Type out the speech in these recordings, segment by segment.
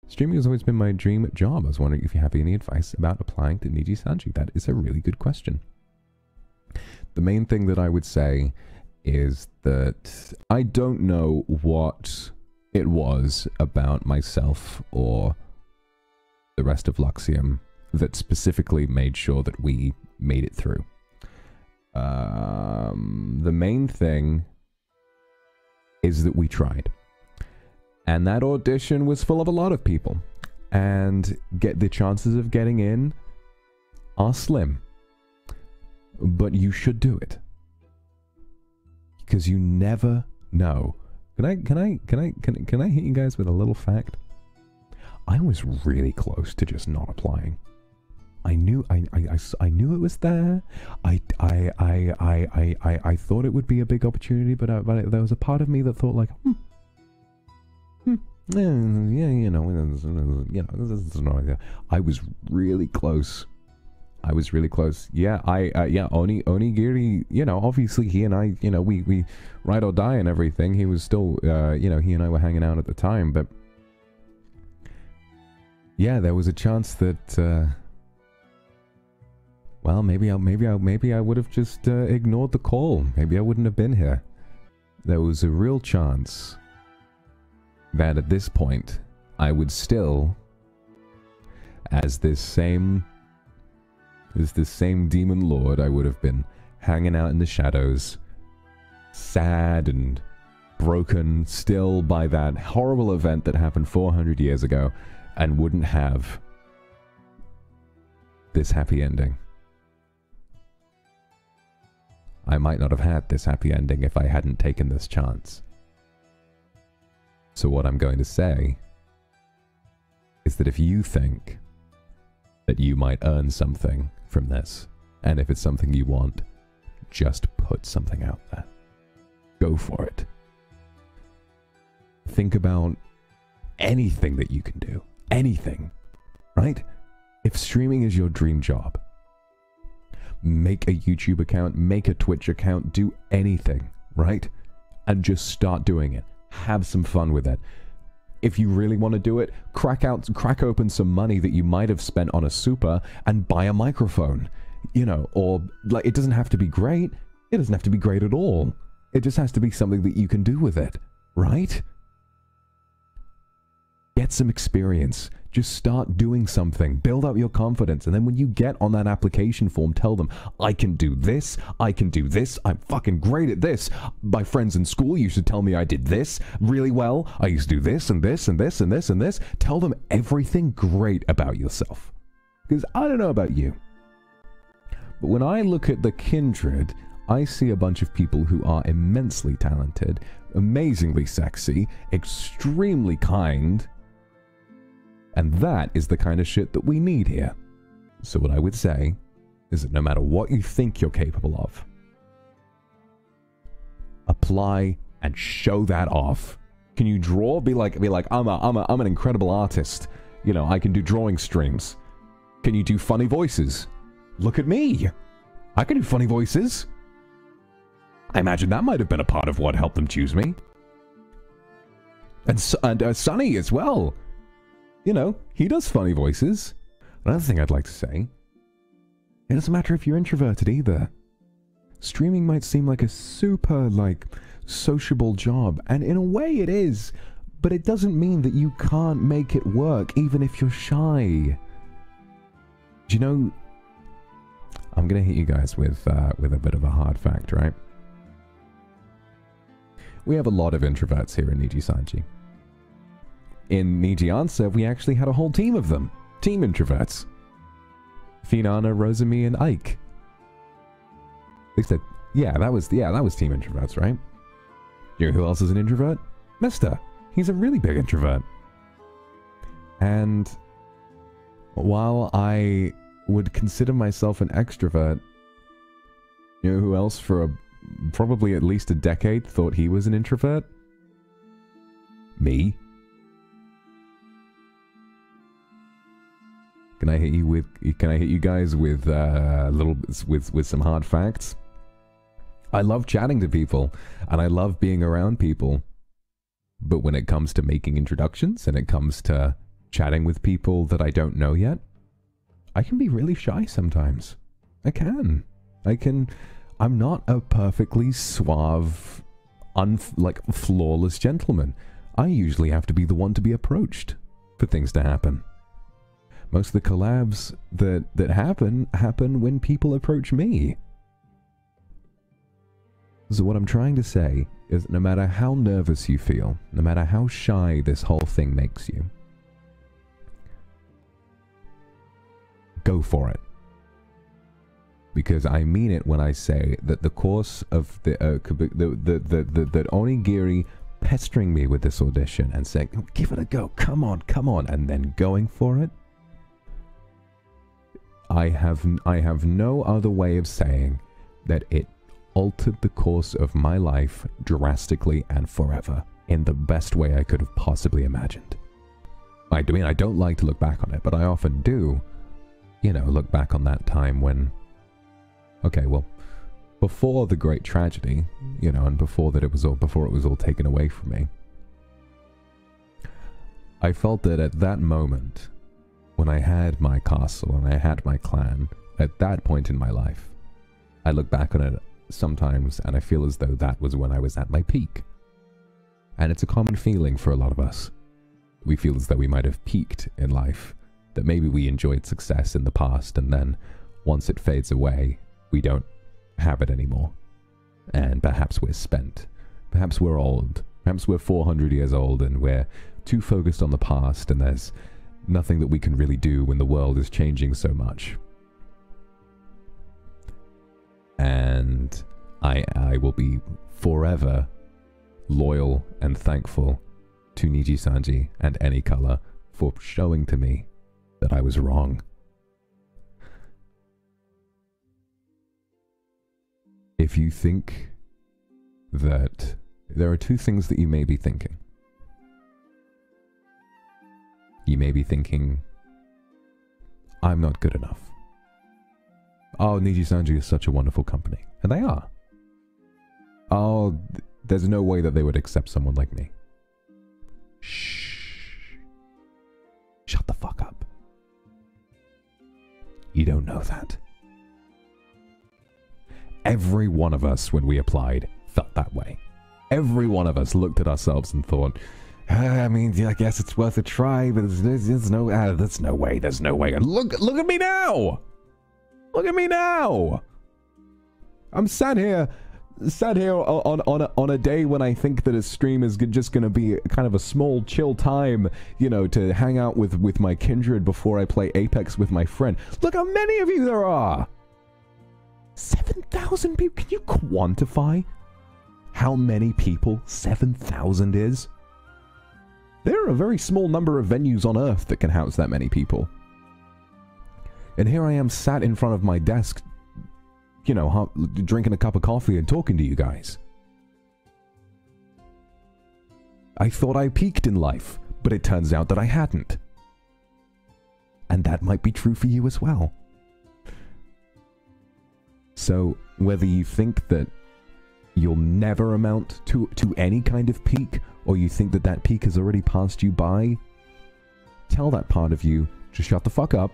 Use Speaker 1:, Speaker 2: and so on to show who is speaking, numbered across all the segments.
Speaker 1: Streaming has always been my dream job. I was wondering if you have any advice about applying to Nijisanji. That is a really good question. The main thing that I would say is that I don't know what it was about myself or the rest of Luxiem that specifically made sure that we made it through. The main thing is that we tried. And that audition was full of a lot of people. And the chances of getting in are slim. But you should do it. Because you never know. Can I hit you guys with a little fact? I was really close to just not applying. I knew it was there. I thought it would be a big opportunity, but there was a part of me that thought like, I was really close. I was really close. Yeah, onigiri, obviously he and I, we ride or die and everything. He was still, he and I were hanging out at the time, but yeah, there was a chance that, well, maybe I would have just ignored the call. Maybe I wouldn't have been here. There was a real chance that at this point, I would still, as this same demon lord, I would have been hanging out in the shadows, sad and broken still by that horrible event that happened 400 years ago, and wouldn't have this happy ending. I might not have had this happy ending if I hadn't taken this chance. So what I'm going to say is that if you think that you might earn something from this, and if it's something you want, just put something out there. Go for it. Think about anything that you can do. Anything, right? If streaming is your dream job, make a YouTube account, make a Twitch account, do anything, right? And just start doing it. Have some fun with it. If you really want to do it, crack open some money that you might have spent on a super and buy a microphone, or like, it doesn't have to be great. It doesn't have to be great at all. It just has to be something that you can do with it, right? Get some experience. Just start doing something. Build up your confidence. And then when you get on that application form, tell them, I can do this. I can do this. I'm fucking great at this. My friends in school used to tell me I did this really well. I used to do this and this and this and this and this. Tell them everything great about yourself. Because I don't know about you, but when I look at the kindred, I see a bunch of people who are immensely talented, amazingly sexy, extremely kind. And that is the kind of shit that we need here. So what I would say is that no matter what you think you're capable of, apply and show that off. Can you draw? Be like, I'm an incredible artist. I can do drawing streams. Can you do funny voices? Look at me. I can do funny voices. I imagine that might have been a part of what helped them choose me. And Sunny as well. He does funny voices. Another thing I'd like to say, it doesn't matter if you're introverted either. Streaming might seem like a super, sociable job, and in a way it is, but it doesn't mean that you can't make it work, even if you're shy. Do you know, I'm gonna hit you guys with a bit of a hard fact, right? We have a lot of introverts here in Nijisanji. In Niji, we actually had a whole team of them. Team introverts. Finana, Rosemi, and Ike. They said, yeah, that was team introverts, right? You know who else is an introvert? Mister. He's a really big introvert. And while I would consider myself an extrovert, you know who else for probably at least a decade thought he was an introvert? Me. Can I hit you guys with with some hard facts? I love chatting to people and I love being around people. But when it comes to making introductions and it comes to chatting with people that I don't know yet, I can be really shy sometimes. I can. I'm not a perfectly suave, flawless gentleman. I usually have to be the one to be approached for things to happen. Most of the collabs that happen when people approach me. So what I'm trying to say is no matter how nervous you feel, no matter how shy this whole thing makes you, go for it. Because I mean it when I say that the course of that onigiri pestering me with this audition and saying, oh, give it a go, come on, and then going for it, I have no other way of saying that it altered the course of my life drastically and forever in the best way I could have possibly imagined. I mean, I don't like to look back on it, but I often do, you know, look back on that time when, okay, well, before the great tragedy, you know, and before it was all taken away from me, I felt that at that moment, when I had my castle and I had my clan, at that point in my life, I look back on it sometimes and I feel as though that was when I was at my peak. And it's a common feeling for a lot of us. We feel as though we might have peaked in life, that maybe we enjoyed success in the past and then once it fades away, we don't have it anymore. And perhaps we're spent. Perhaps we're old. Perhaps we're 400 years old and we're too focused on the past and there's nothing that we can really do when the world is changing so much. And I will be forever loyal and thankful to Nijisanji and Any Color for showing to me that I was wrong. If you think that there are two things that you may be thinking. You may be thinking, I'm not good enough. Oh, Nijisanji is such a wonderful company. And they are. Oh, there's no way that they would accept someone like me. Shh. Shut the fuck up. You don't know that. Every one of us, when we applied, felt that way. Every one of us looked at ourselves and thought, I mean, yeah, I guess it's worth a try, but there's no way. And look at me now! Look at me now! I'm sat here on a day when I think that a stream is just going to be kind of a small, chill time, you know, to hang out with my kindred before I play Apex with my friend. Look how many of you there are! 7,000 people. Can you quantify how many people 7,000 is? There are a very small number of venues on Earth that can house that many people. And here I am sat in front of my desk, you know, drinking a cup of coffee and talking to you guys. I thought I peaked in life, but it turns out that I hadn't. And that might be true for you as well. So, whether you think that you'll never amount to any kind of peak, or you think that that peak has already passed you by, tell that part of you to shut the fuck up,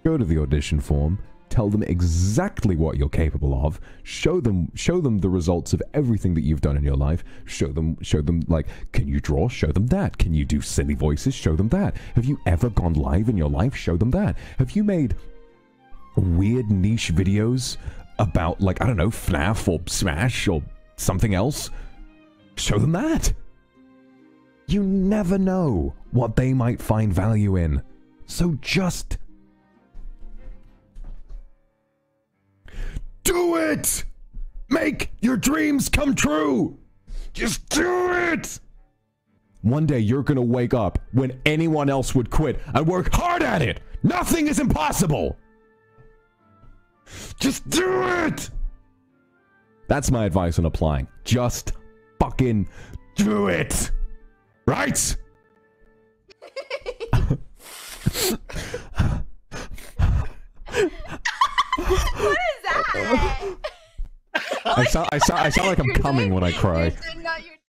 Speaker 1: go to the audition form, tell them exactly what you're capable of, show them the results of everything that you've done in your life, show them like, can you draw? Show them that. Can you do silly voices? Show them that. Have you ever gone live in your life? Show them that. Have you made weird niche videos about, like, I don't know, FNAF or Smash or something else? Show them that. You never know what they might find value in. So just do it! Make your dreams come true! Just do it! One day you're gonna wake up when anyone else would quit and work hard at it! Nothing is impossible! Just do it! That's my advice on applying. Just fucking do it! Right?
Speaker 2: What is that?
Speaker 1: I sound like I'm coming when I cry.